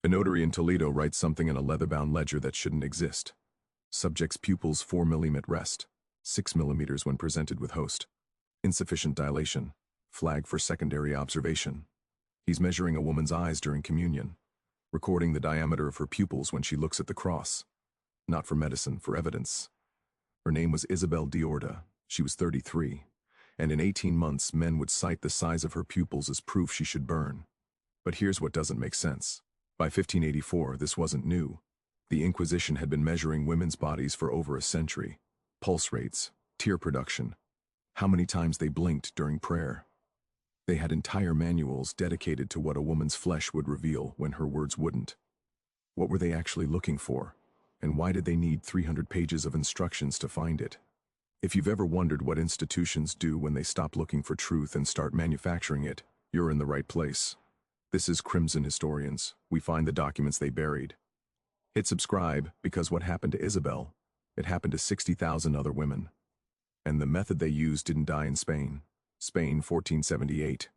A notary in Toledo writes something in a leather-bound ledger that shouldn't exist. Subject's pupils 4 mm rest, 6 mm when presented with host. Insufficient dilation, flag for secondary observation. He's measuring a woman's eyes during communion, recording the diameter of her pupils when she looks at the cross. Not for medicine, for evidence. Her name was Isabel Diorda. She was 33, and in 18 months men would cite the size of her pupils as proof she should burn. But here's what doesn't make sense. By 1584, this wasn't new. The Inquisition had been measuring women's bodies for over a century. Pulse rates, tear production, how many times they blinked during prayer. They had entire manuals dedicated to what a woman's flesh would reveal when her words wouldn't. What were they actually looking for? And why did they need 300 pages of instructions to find it? If you've ever wondered what institutions do when they stop looking for truth and start manufacturing it, you're in the right place. This is Crimson Historians. We find the documents they buried. Hit subscribe, because what happened to Isabel, it happened to 60,000 other women. And the method they used didn't die in Spain. Spain, 1478.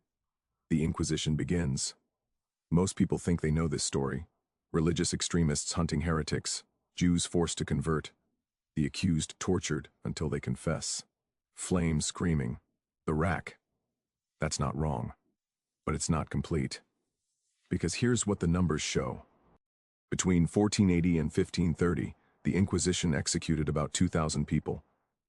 The Inquisition begins. Most people think they know this story. Religious extremists hunting heretics, Jews forced to convert, the accused tortured until they confess, flames screaming, the rack. That's not wrong, but it's not complete. Because here's what the numbers show. Between 1480 and 1530, the Inquisition executed about 2,000 people.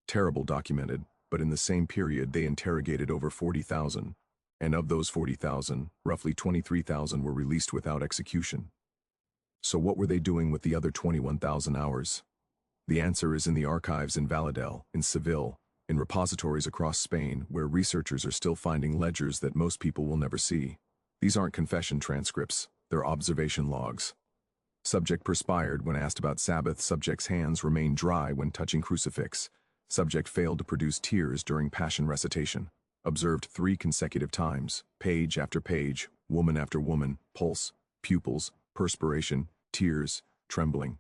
Terrible documented, but in the same period they interrogated over 40,000. And of those 40,000, roughly 23,000 were released without execution. So what were they doing with the other 21,000 hours? The answer is in the archives in Valladolid, in Seville, in repositories across Spain, where researchers are still finding ledgers that most people will never see. These aren't confession transcripts, they're observation logs. Subject perspired when asked about Sabbath. Subject's hands remained dry when touching crucifix. Subject failed to produce tears during passion recitation. Observed 3 consecutive times, page after page, woman after woman, pulse, pupils, perspiration, tears, trembling.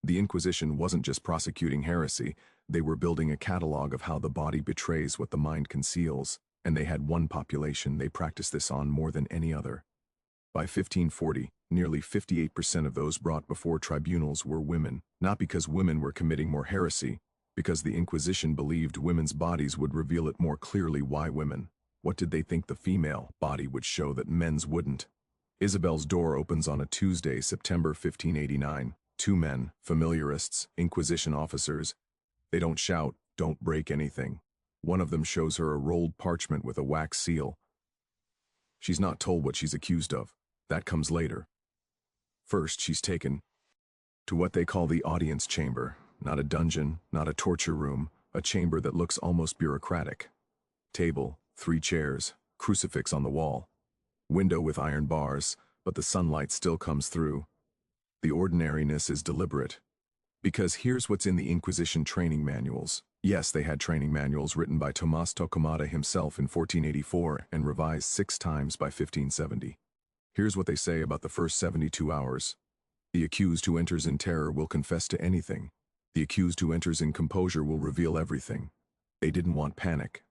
The Inquisition wasn't just prosecuting heresy, they were building a catalog of how the body betrays what the mind conceals, and they had one population they practiced this on more than any other. By 1540, nearly 58% of those brought before tribunals were women, not because women were committing more heresy, because the Inquisition believed women's bodies would reveal it more clearly. Why women? What did they think the female body would show that men's wouldn't? Isabel's door opens on a Tuesday, September 1589. 2 men, familiarists, Inquisition officers. They don't shout, don't break anything. One of them shows her a rolled parchment with a wax seal. She's not told what she's accused of. That comes later. First, she's taken to what they call the audience chamber. Not a dungeon, not a torture room, a chamber that looks almost bureaucratic. Table, 3 chairs, crucifix on the wall. Window with iron bars, but the sunlight still comes through. The ordinariness is deliberate. Because here's what's in the Inquisition training manuals. Yes, they had training manuals written by Tomás Torquemada himself in 1484 and revised 6 times by 1570. Here's what they say about the first 72 hours. The accused who enters in terror will confess to anything. The accused who enters in composure will reveal everything. They didn't want panic.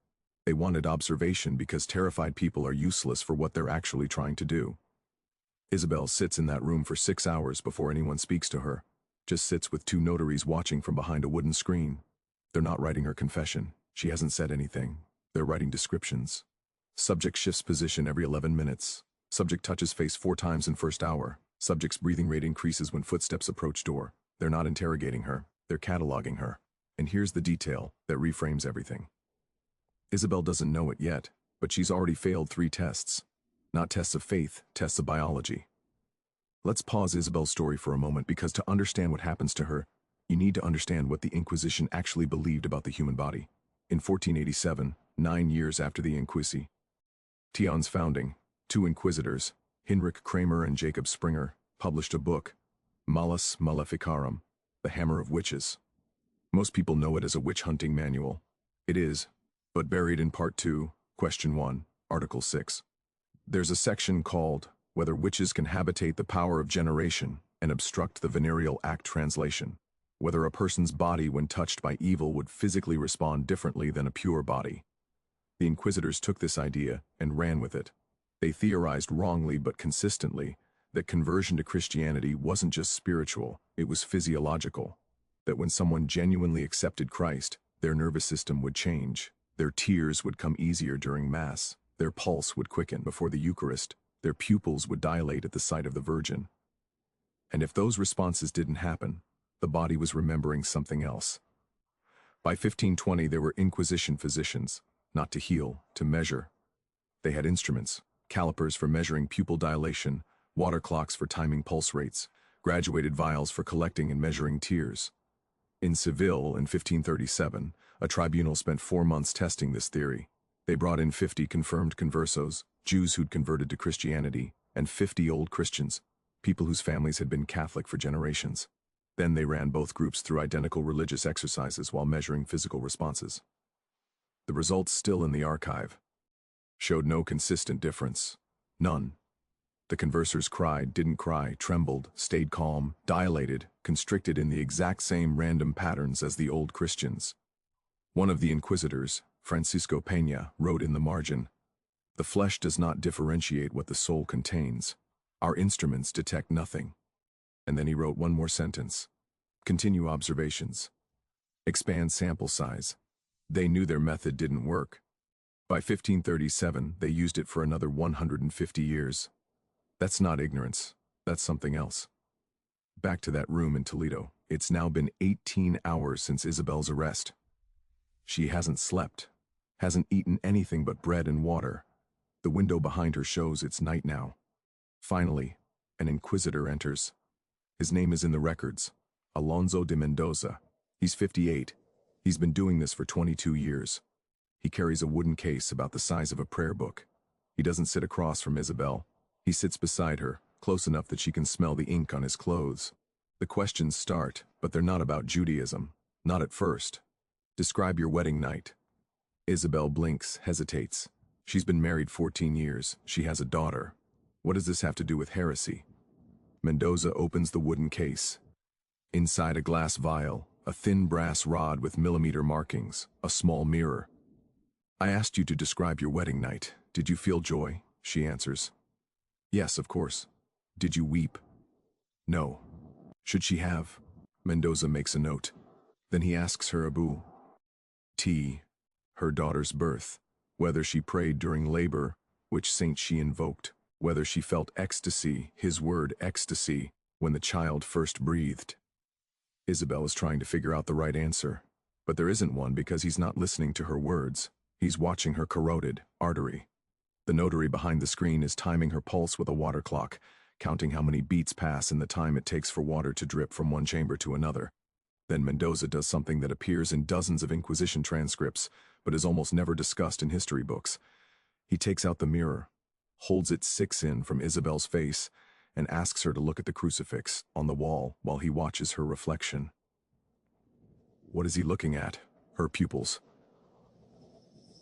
They wanted observation, because terrified people are useless for what they're actually trying to do. Isabel sits in that room for 6 hours before anyone speaks to her. Just sits with 2 notaries watching from behind a wooden screen. They're not writing her confession. She hasn't said anything. They're writing descriptions. Subject shifts position every 11 minutes. Subject touches face 4 times in first hour. Subject's breathing rate increases when footsteps approach door. They're not interrogating her. They're cataloging her. And here's the detail that reframes everything. Isabel doesn't know it yet, but she's already failed 3 tests. Not tests of faith, tests of biology. Let's pause Isabel's story for a moment, because to understand what happens to her, you need to understand what the Inquisition actually believed about the human body. In 1487, 9 years after the Inquisition, Tion's founding, 2 inquisitors, Hinrich Kramer and Jacob Springer, published a book, Malus Maleficarum, The Hammer of Witches. Most people know it as a witch-hunting manual. It is, but buried in Part 2, Question 1, Article 6. There's a section called Whether Witches Can Habitate the Power of Generation and Obstruct the Venereal Act Translation. Whether a person's body when touched by evil would physically respond differently than a pure body. The Inquisitors took this idea and ran with it. They theorized wrongly but consistently that conversion to Christianity wasn't just spiritual, it was physiological. That when someone genuinely accepted Christ, their nervous system would change, their tears would come easier during Mass, their pulse would quicken before the Eucharist, their pupils would dilate at the sight of the Virgin. And if those responses didn't happen, the body was remembering something else. By 1520, there were Inquisition physicians, not to heal, to measure. They had instruments, calipers for measuring pupil dilation, water clocks for timing pulse rates, graduated vials for collecting and measuring tears. In Seville, in 1537, a tribunal spent 4 months testing this theory. They brought in 50 confirmed conversos, Jews who'd converted to Christianity, and 50 old Christians, people whose families had been Catholic for generations. Then they ran both groups through identical religious exercises while measuring physical responses. The results, still in the archive, showed no consistent difference. None. The conversors cried, didn't cry, trembled, stayed calm, dilated, constricted in the exact same random patterns as the old Christians. One of the inquisitors, Francisco Peña, wrote in the margin, "The flesh does not differentiate what the soul contains. Our instruments detect nothing." And then he wrote one more sentence. "Continue observations. Expand sample size." They knew their method didn't work. By 1537, they used it for another 150 years. That's not ignorance. That's something else. Back to that room in Toledo. It's now been 18 hours since Isabel's arrest. She hasn't slept, hasn't eaten anything but bread and water. The window behind her shows it's night now. Finally, an inquisitor enters. His name is in the records, Alonso de Mendoza. He's 58. He's been doing this for 22 years. He carries a wooden case about the size of a prayer book. He doesn't sit across from Isabel. He sits beside her, close enough that she can smell the ink on his clothes. The questions start, but they're not about Judaism. Not at first. Describe your wedding night. Isabel blinks, hesitates. She's been married 14 years. She has a daughter. What does this have to do with heresy? Mendoza opens the wooden case. Inside a glass vial, a thin brass rod with millimeter markings, a small mirror. "I asked you to describe your wedding night. Did you feel joy?" She answers. "Yes, of course." "Did you weep?" "No." "Should she have?" Mendoza makes a note. Then he asks her Abu T, her daughter's birth, whether she prayed during labor, which saint she invoked, whether she felt ecstasy, his word ecstasy, when the child first breathed. Isabel is trying to figure out the right answer, but there isn't one because he's not listening to her words. He's watching her carotid artery. The notary behind the screen is timing her pulse with a water clock, counting how many beats pass in the time it takes for water to drip from one chamber to another. Then Mendoza does something that appears in dozens of Inquisition transcripts, but is almost never discussed in history books. He takes out the mirror, holds it 6 in from Isabel's face, and asks her to look at the crucifix on the wall while he watches her reflection. What is he looking at? Her pupils.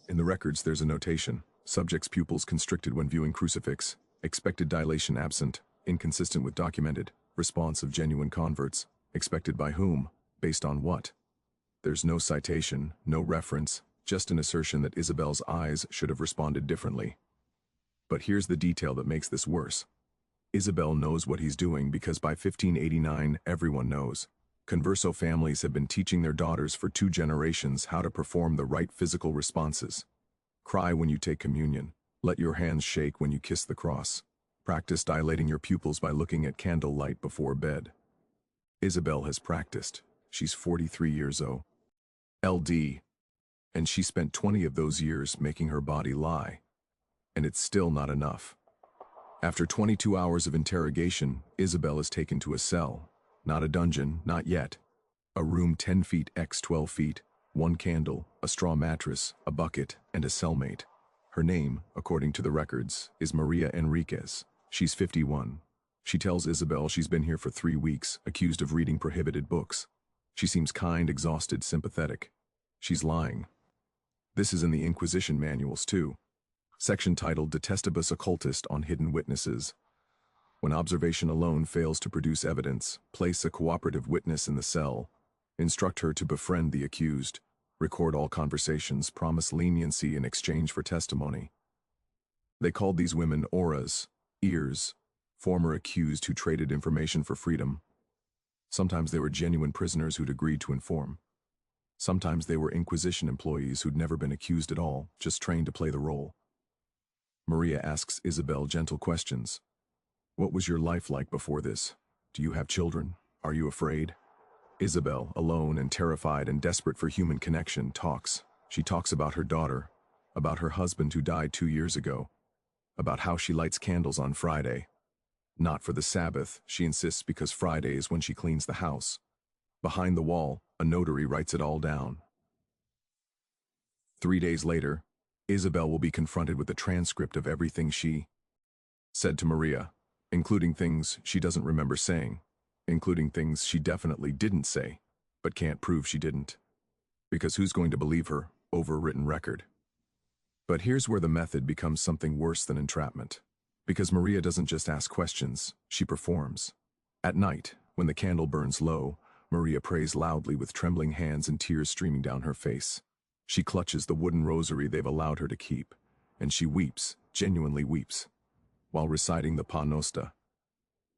In the records, there's a notation. Subject's pupils constricted when viewing crucifix. Expected dilation absent. Inconsistent with documented. Response of genuine converts. Expected by whom? Based on what? There's no citation, no reference, just an assertion that Isabel's eyes should have responded differently. But here's the detail that makes this worse. Isabel knows what he's doing because by 1589, everyone knows. Converso families have been teaching their daughters for 2 generations how to perform the right physical responses. Cry when you take communion. Let your hands shake when you kiss the cross. Practice dilating your pupils by looking at candle light before bed. Isabel has practiced. She's 43 years old. LD. And she spent 20 of those years making her body lie. And it's still not enough. After 22 hours of interrogation, Isabel is taken to a cell. Not a dungeon, not yet. A room 10 feet x 12 feet, 1 candle, a straw mattress, a bucket, and a cellmate. Her name, according to the records, is Maria Enriquez. She's 51. She tells Isabel she's been here for 3 weeks, accused of reading prohibited books. She seems kind, exhausted, sympathetic. She's lying. This is in the Inquisition manuals too. Section titled Detestibus Occultist on Hidden Witnesses. When observation alone fails to produce evidence, place a cooperative witness in the cell. Instruct her to befriend the accused. Record all conversations, promise leniency in exchange for testimony. They called these women auras, ears. former accused who traded information for freedom. Sometimes they were genuine prisoners who'd agreed to inform. Sometimes they were Inquisition employees who'd never been accused at all, just trained to play the role. Maria asks Isabel gentle questions. What was your life like before this? Do you have children? Are you afraid? Isabel, alone and terrified and desperate for human connection, talks. She talks about her daughter, about her husband who died 2 years ago, about how she lights candles on Friday. Not for the Sabbath, she insists, because Friday is when she cleans the house. Behind the wall, a notary writes it all down. 3 days later, Isabel will be confronted with a transcript of everything she said to Maria, including things she doesn't remember saying, including things she definitely didn't say, but can't prove she didn't. Because who's going to believe her over a written record? But here's where the method becomes something worse than entrapment. Because Maria doesn't just ask questions, she performs. At night, when the candle burns low, Maria prays loudly with trembling hands and tears streaming down her face. She clutches the wooden rosary they've allowed her to keep, and she weeps, genuinely weeps, while reciting the Pa Nostra.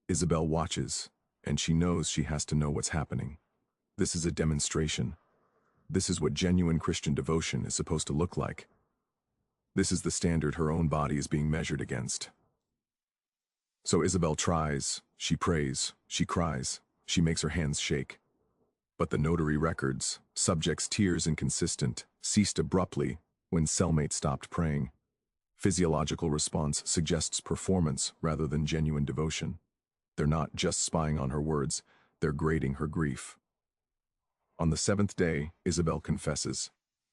Isabel watches, and she knows she has to know what's happening. This is a demonstration. This is what genuine Christian devotion is supposed to look like. This is the standard her own body is being measured against. So Isabel tries, she prays, she cries, she makes her hands shake. But the notary records, subject's tears inconsistent, ceased abruptly when cellmate stopped praying. Physiological response suggests performance rather than genuine devotion. They're not just spying on her words, they're grading her grief. On the 7th day, Isabel confesses.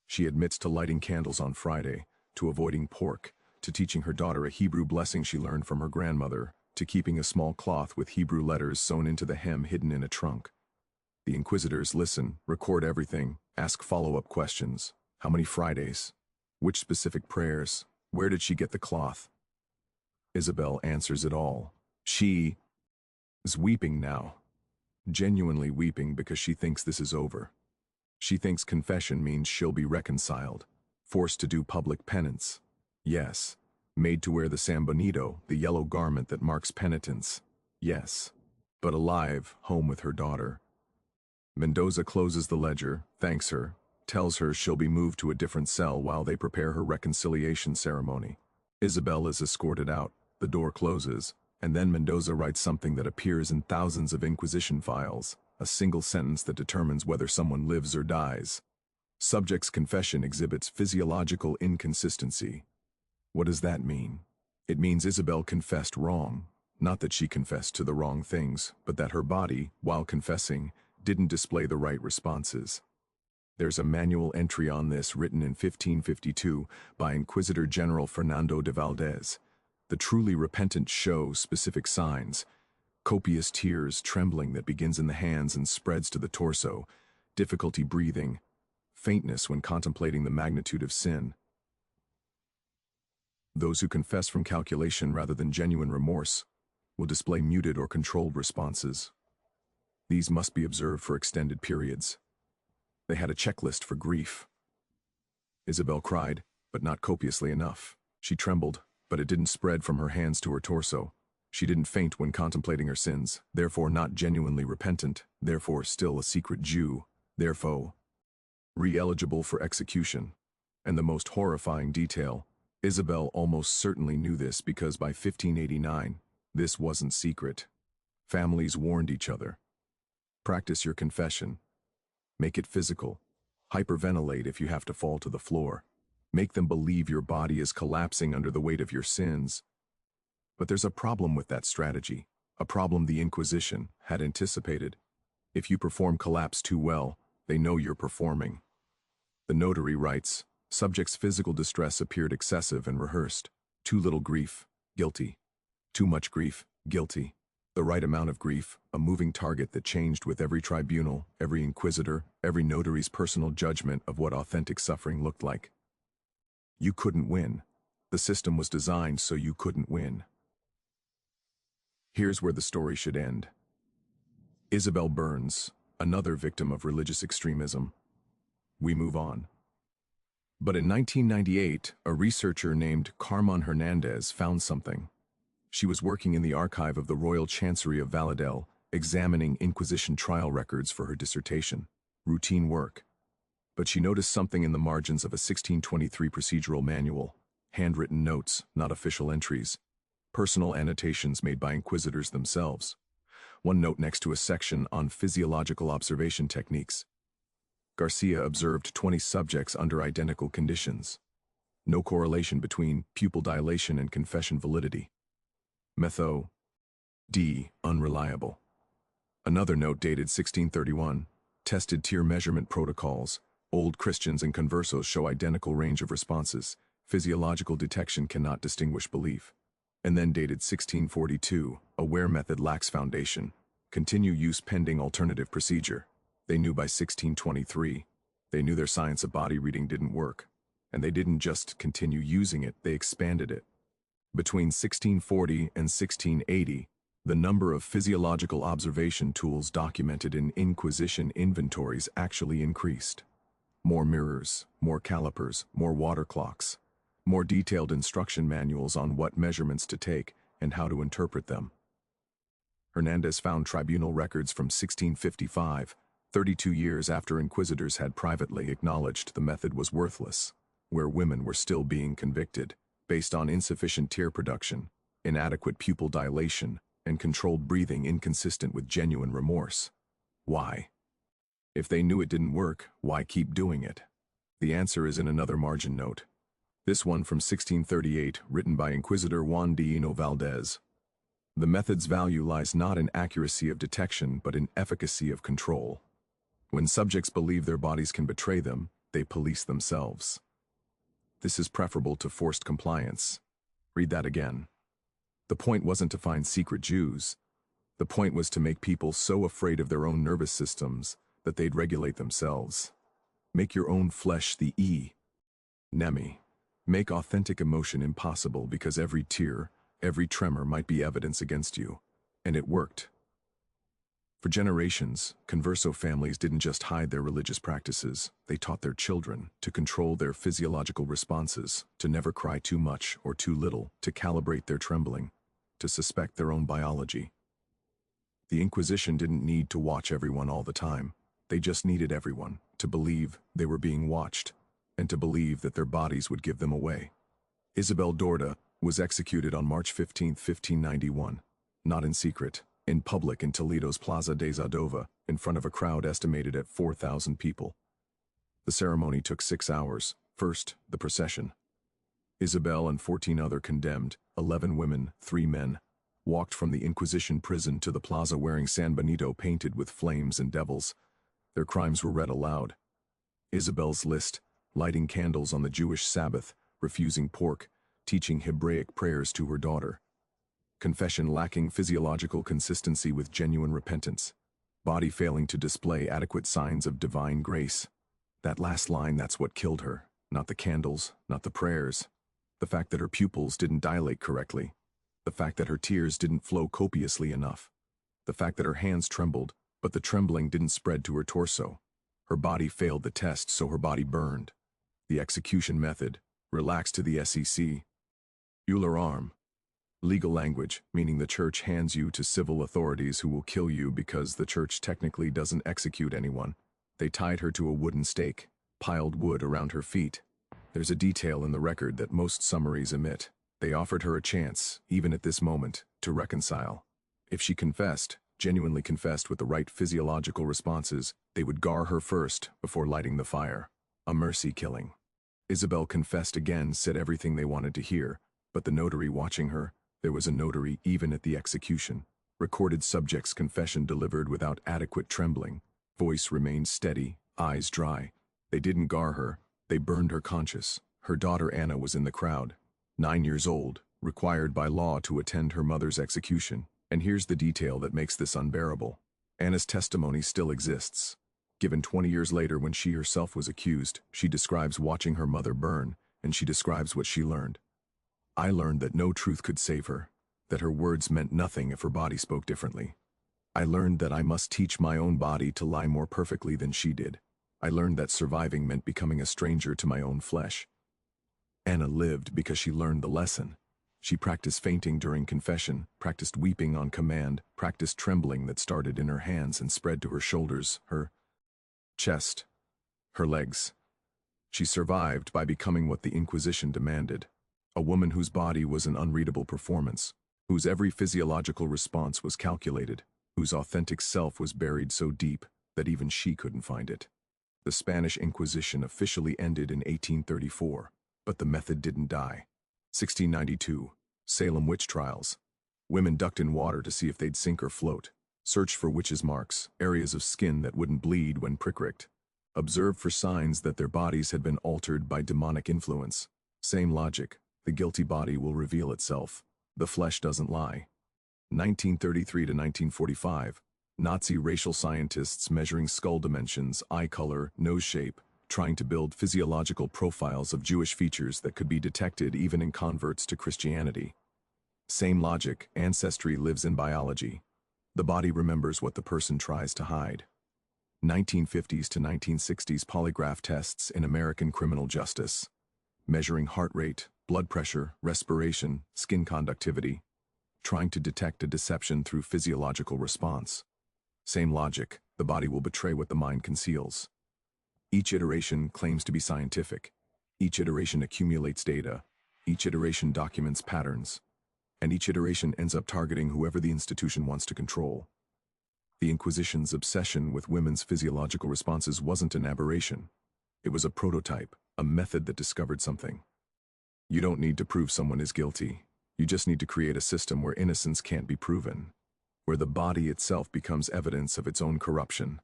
She admits to lighting candles on Friday, to avoiding pork, to teaching her daughter a Hebrew blessing she learned from her grandmother, to keeping a small cloth with Hebrew letters sewn into the hem hidden in a trunk. The inquisitors listen, record everything, ask follow-up questions. How many Fridays? Which specific prayers? Where did she get the cloth? Isabel answers it all. She is weeping now. Genuinely weeping because she thinks this is over. She thinks confession means she'll be reconciled, forced to do public penance. Yes. Made to wear the San Benito, the yellow garment that marks penitence. Yes. But alive, home with her daughter. Mendoza closes the ledger, thanks her, tells her she'll be moved to a different cell while they prepare her reconciliation ceremony. Isabel is escorted out, the door closes, and then Mendoza writes something that appears in thousands of Inquisition files, a single sentence that determines whether someone lives or dies. Subject's confession exhibits physiological inconsistency. What does that mean? It means Isabel confessed wrong. Not that she confessed to the wrong things, but that her body, while confessing, didn't display the right responses. There's a manual entry on this written in 1552 by Inquisitor General Fernando de Valdez. The truly repentant show specific signs: copious tears, trembling that begins in the hands and spreads to the torso, difficulty breathing, faintness when contemplating the magnitude of sin. Those who confess from calculation rather than genuine remorse will display muted or controlled responses. These must be observed for extended periods. They had a checklist for grief. Isabel cried, but not copiously enough. She trembled, but it didn't spread from her hands to her torso. She didn't faint when contemplating her sins, therefore not genuinely repentant, therefore still a secret Jew, therefore re-eligible for execution. And the most horrifying detail, Isabel almost certainly knew this because by 1589, this wasn't secret. Families warned each other. Practice your confession. Make it physical. Hyperventilate if you have to fall to the floor. Make them believe your body is collapsing under the weight of your sins. But there's a problem with that strategy, a problem the Inquisition had anticipated. If you perform collapse too well, they know you're performing. The notary writes, subject's physical distress appeared excessive and rehearsed. Too little grief, guilty. Too much grief, guilty. The right amount of grief, a moving target that changed with every tribunal, every inquisitor, every notary's personal judgment of what authentic suffering looked like. You couldn't win. The system was designed so you couldn't win. Here's where the story should end. Isabel Burns, another victim of religious extremism. We move on. But in 1998, a researcher named Carmen Hernandez found something. She was working in the archive of the Royal Chancery of Valladolid, examining Inquisition trial records for her dissertation. Routine work. But she noticed something in the margins of a 1623 procedural manual. Handwritten notes, not official entries. Personal annotations made by inquisitors themselves. One note next to a section on physiological observation techniques. Garcia observed 20 subjects under identical conditions. No correlation between pupil dilation and confession validity. Method D. Unreliable. Another note dated 1631. Tested tear measurement protocols. Old Christians and conversos show identical range of responses. Physiological detection cannot distinguish belief. And then dated 1642. Aware method lacks foundation. Continue use pending alternative procedure. They knew by 1623. They knew their science of body reading didn't work. And they didn't just continue using it, they expanded it. Between 1640 and 1680, the number of physiological observation tools documented in Inquisition inventories actually increased. More mirrors, more calipers, more water clocks, more detailed instruction manuals on what measurements to take and how to interpret them. Hernandez found tribunal records from 1655, 32 years after inquisitors had privately acknowledged the method was worthless, where women were still being convicted, based on insufficient tear production, inadequate pupil dilation, and controlled breathing inconsistent with genuine remorse. Why? If they knew it didn't work, why keep doing it? The answer is in another margin note. This one from 1638, written by Inquisitor Juan de Hino Valdez. The method's value lies not in accuracy of detection, but in efficacy of control. When subjects believe their bodies can betray them, they police themselves. This is preferable to forced compliance. Read that again. The point wasn't to find secret Jews. The point was to make people so afraid of their own nervous systems that they'd regulate themselves. Make your own flesh the enemy. Make authentic emotion impossible because every tear, every tremor might be evidence against you. And it worked. For generations, converso families didn't just hide their religious practices, they taught their children to control their physiological responses, to never cry too much or too little, to calibrate their trembling, to suspect their own biology. The Inquisition didn't need to watch everyone all the time. They just needed everyone to believe they were being watched, and to believe that their bodies would give them away. Isabel Dorda was executed on March 15, 1591, not in secret, in public in Toledo's Plaza de Zadova, in front of a crowd estimated at 4,000 people. The ceremony took 6 hours. First, the procession. Isabel and 14 other condemned, 11 women, 3 men, walked from the Inquisition prison to the plaza wearing San Benito painted with flames and devils. Their crimes were read aloud. Isabel's list: lighting candles on the Jewish Sabbath, refusing pork, teaching Hebraic prayers to her daughter. Confession lacking physiological consistency with genuine repentance. Body failing to display adequate signs of divine grace. That last line, that's what killed her. Not the candles, not the prayers. The fact that her pupils didn't dilate correctly. The fact that her tears didn't flow copiously enough. The fact that her hands trembled, but the trembling didn't spread to her torso. Her body failed the test, so her body burned. The execution method, relaxed to the SEC. Euler arm. Legal language, meaning the church hands you to civil authorities who will kill you because the church technically doesn't execute anyone. They tied her to a wooden stake, piled wood around her feet. There's a detail in the record that most summaries omit. They offered her a chance, even at this moment, to reconcile. If she confessed, genuinely confessed with the right physiological responses, they would gar her first before lighting the fire. A mercy killing. Isabel confessed again, said everything they wanted to hear, but the notary watching her, there was a notary even at the execution, recorded subject's confession delivered without adequate trembling. Voice remained steady, eyes dry. They didn't gar her, they burned her conscious. Her daughter Anna was in the crowd, 9 years old, required by law to attend her mother's execution. And here's the detail that makes this unbearable. Anna's testimony still exists. Given 20 years later when she herself was accused, she describes watching her mother burn, and she describes what she learned. I learned that no truth could save her, that her words meant nothing if her body spoke differently. I learned that I must teach my own body to lie more perfectly than she did. I learned that surviving meant becoming a stranger to my own flesh. Anna lived because she learned the lesson. She practiced fainting during confession, practiced weeping on command, practiced trembling that started in her hands and spread to her shoulders, her chest, her legs. She survived by becoming what the Inquisition demanded, a woman whose body was an unreadable performance, whose every physiological response was calculated, whose authentic self was buried so deep that even she couldn't find it. The Spanish Inquisition officially ended in 1834, but the method didn't die. 1692, Salem witch trials. Women ducked in water to see if they'd sink or float, searched for witches' marks, areas of skin that wouldn't bleed when pricked, observed for signs that their bodies had been altered by demonic influence. Same logic, the guilty body will reveal itself. The flesh doesn't lie. 1933 to 1945, Nazi racial scientists measuring skull dimensions, eye color, nose shape, trying to build physiological profiles of Jewish features that could be detected even in converts to Christianity. Same logic, ancestry lives in biology. The body remembers what the person tries to hide. 1950s to 1960s polygraph tests in American criminal justice, measuring heart rate, blood pressure, respiration, skin conductivity, trying to detect a deception through physiological response. Same logic, the body will betray what the mind conceals. Each iteration claims to be scientific. Each iteration accumulates data. Each iteration documents patterns. And each iteration ends up targeting whoever the institution wants to control. The Inquisition's obsession with women's physiological responses wasn't an aberration. It was a prototype, a method that discovered something. You don't need to prove someone is guilty. You just need to create a system where innocence can't be proven, where the body itself becomes evidence of its own corruption.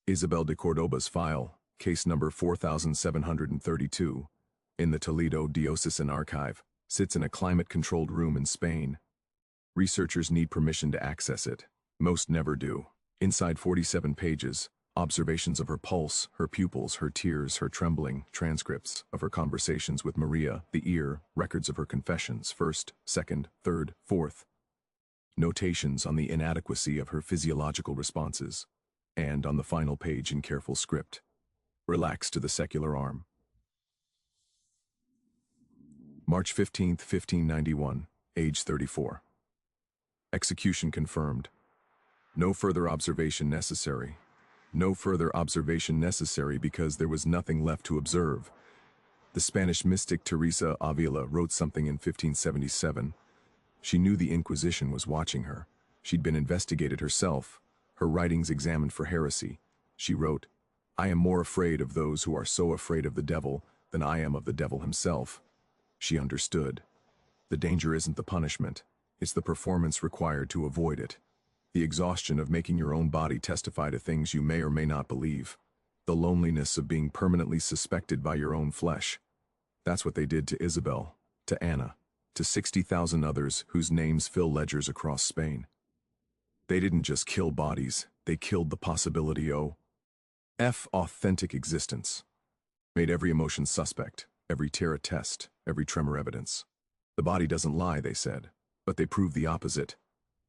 Isabel de Cordoba's file, case number 4732, in the Toledo Diocesan Archive, sits in a climate-controlled room in Spain. Researchers need permission to access it. Most never do. Inside 47 pages, observations of her pulse, her pupils, her tears, her trembling, transcripts of her conversations with Maria, the ear, records of her confessions, first, second, third, fourth, notations on the inadequacy of her physiological responses, and on the final page in careful script, relax to the secular arm. March 15, 1591, age 34. Execution confirmed. No further observation necessary. No further observation necessary because there was nothing left to observe. The Spanish mystic Teresa Avila wrote something in 1577. She knew the Inquisition was watching her. She'd been investigated herself, her writings examined for heresy. She wrote, "I am more afraid of those who are so afraid of the devil than I am of the devil himself." She understood. The danger isn't the punishment, it's the performance required to avoid it. The exhaustion of making your own body testify to things you may or may not believe. The loneliness of being permanently suspected by your own flesh. That's what they did to Isabel, to Anna, to 60,000 others whose names fill ledgers across Spain. They didn't just kill bodies, they killed the possibility of authentic existence. Made every emotion suspect, every tear a test, every tremor evidence. The body doesn't lie, they said, but they proved the opposite.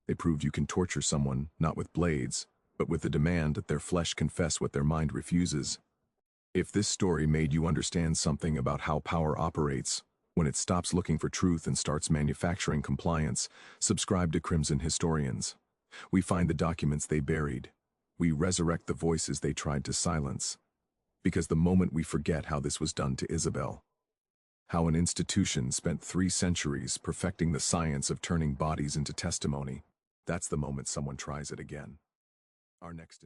They proved you can torture someone, not with blades, but with the demand that their flesh confess what their mind refuses. If this story made you understand something about how power operates, when it stops looking for truth and starts manufacturing compliance, subscribe to Crimson Historians. We find the documents they buried. We resurrect the voices they tried to silence. Because the moment we forget how this was done to Isabel, how an institution spent 3 centuries perfecting the science of turning bodies into testimony, that's the moment someone tries it again. Our next